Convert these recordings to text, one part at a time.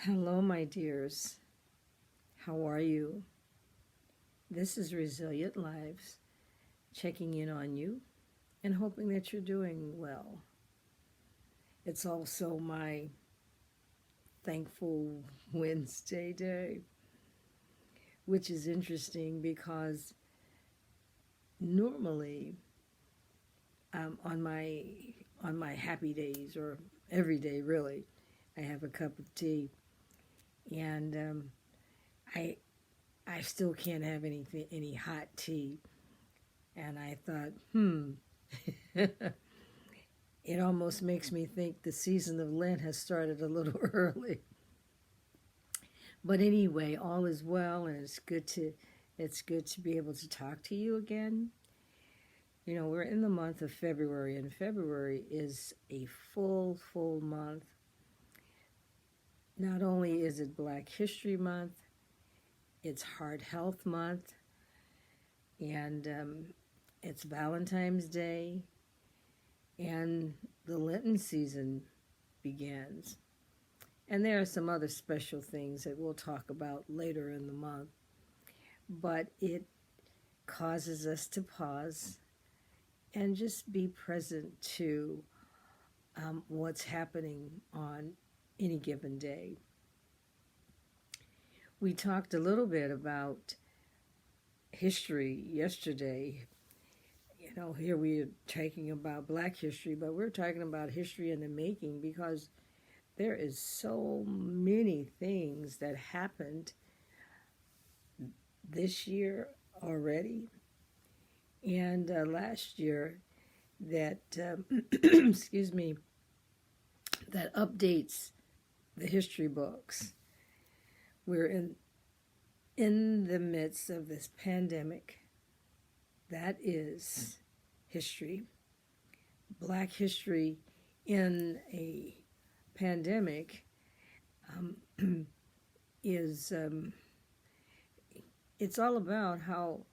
Hello, my dears. How are you? This is Resilient Lives, checking in on you and hoping that you're doing well. It's also my thankful Wednesday day, which is interesting because normally on my happy days, or every day really, I have a cup of tea, and I I still can't have any hot tea. And I thought, it almost makes me think the season of Lent has started a little early. But anyway, all is well, and it's good to be able to talk to you again. You know, we're in the month of February, and February is a full month. Not only is it Black History Month, it's Heart Health Month, and it's Valentine's Day, and the Lenten season begins. And there are some other special things that we'll talk about later in the month. But it causes us to pause and just be present to what's happening on any given day. We talked a little bit about history yesterday. You know, here we are talking about Black history, but we're talking about history in the making because there is so many things that happened this year already and last year that, excuse me, that updates the history books. We're in the midst of this pandemic. That is history. Black history in a pandemic is it's all about how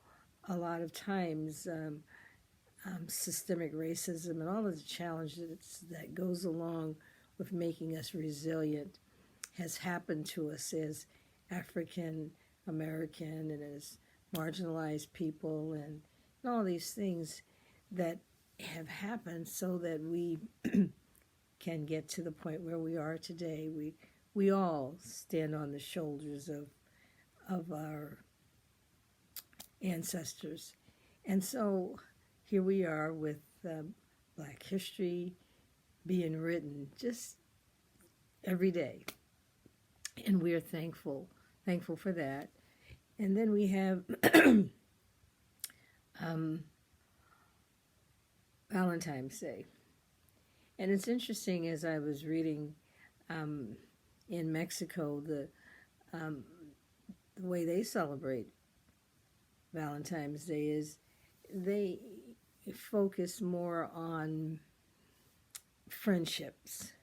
a lot of times systemic racism and all of the challenges that goes along with making us resilient has happened to us as African American and as marginalized people, and all these things that have happened so that we can get to the point where we are today. We all stand on the shoulders of our ancestors. And so here we are with Black history being written just every day. And we are thankful for that. And then we have Valentine's Day. And it's interesting, as I was reading in Mexico, the way they celebrate Valentine's Day is they focus more on friendships.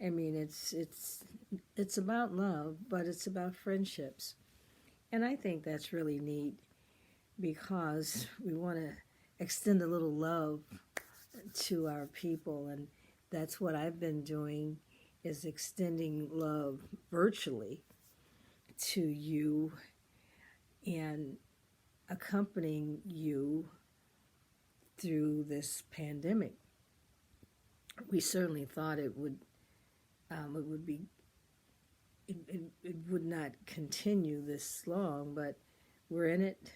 I mean, it's about love, but it's about friendships. And I think that's really neat because we want to extend a little love to our people, and that's what I've been doing, is extending love virtually to you and accompanying you through this pandemic. We certainly thought it would not continue this long, but we're in it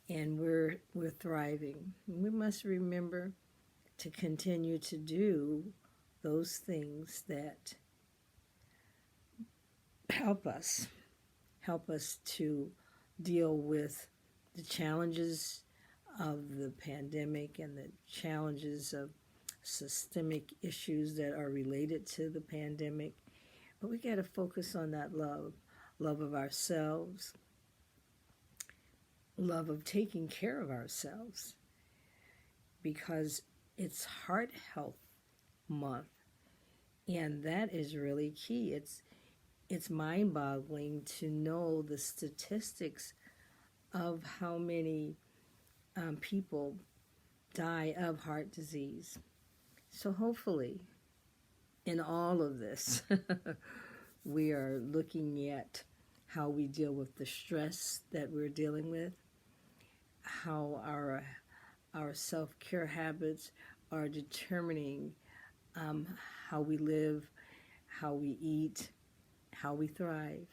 and we're thriving. We must remember to continue to do those things that help us to deal with the challenges of the pandemic and the challenges of systemic issues that are related to the pandemic. But we got to focus on that love of ourselves, love of taking care of ourselves, because it's Heart Health Month, and that is really key. It's mind-boggling to know the statistics of how many people die of heart disease. So hopefully, in all of this, We are looking at how we deal with the stress that we're dealing with, how our self-care habits are determining how we live, how we eat, how we thrive.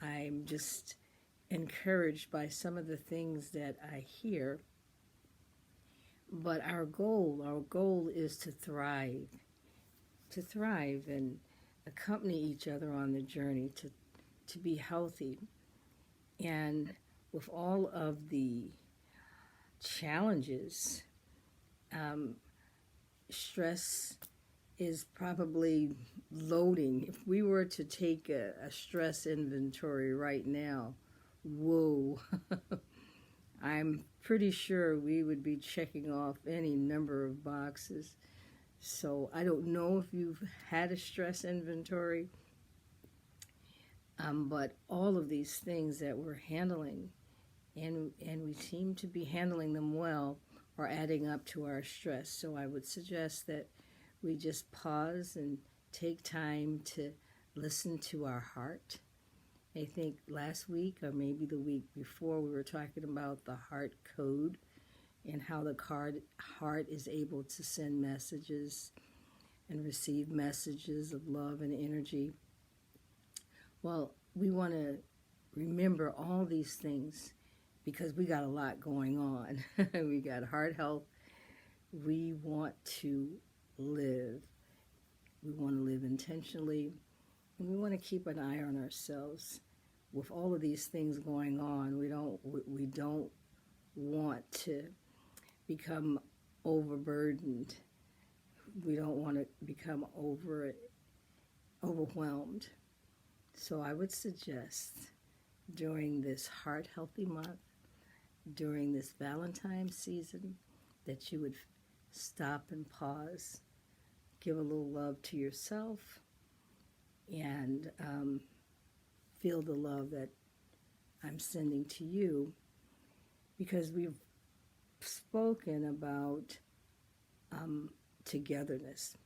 I'm just encouraged by some of the things that I hear. But our goal is to thrive and accompany each other on the journey to be healthy. And with all of the challenges, stress is probably loading. If we were to take a stress inventory right now, whoa, I'm pretty sure we would be checking off any number of boxes. So I don't know if you've had a stress inventory, but all of these things that we're handling, and we seem to be handling them well, are adding up to our stress. So I would suggest that we just pause and take time to listen to our heart. I think last week or maybe the week before we were talking about the heart code and how the heart is able to send messages and receive messages of love and energy. Well, we want to remember all these things because we got a lot going on. We got heart health. We want to live. We want to live intentionally, and we want to keep an eye on ourselves. With all of these things going on, we don't want to become overburdened. We don't want to become overwhelmed. So I would suggest during this Heart Healthy Month, during this Valentine season, that you would stop and pause, give a little love to yourself, and feel the love that I'm sending to you, because we've spoken about togetherness.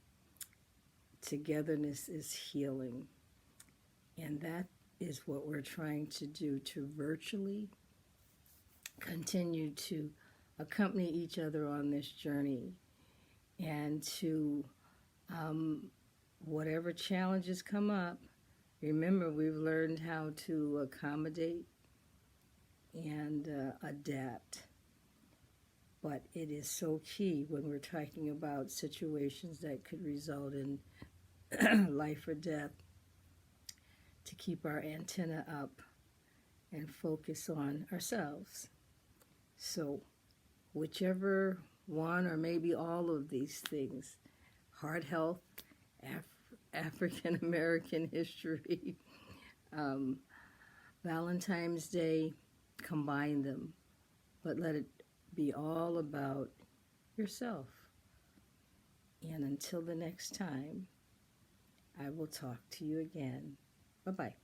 Togetherness is healing, and that is what we're trying to do, to virtually continue to accompany each other on this journey, and to whatever challenges come up, remember, we've learned how to accommodate and adapt. But it is so key when we're talking about situations that could result in life or death, to keep our antenna up and focus on ourselves. So whichever one or maybe all of these things, heart health, African American history, Valentine's Day, combine them, but let it be all about yourself. And until the next time, I will talk to you again. Bye-bye.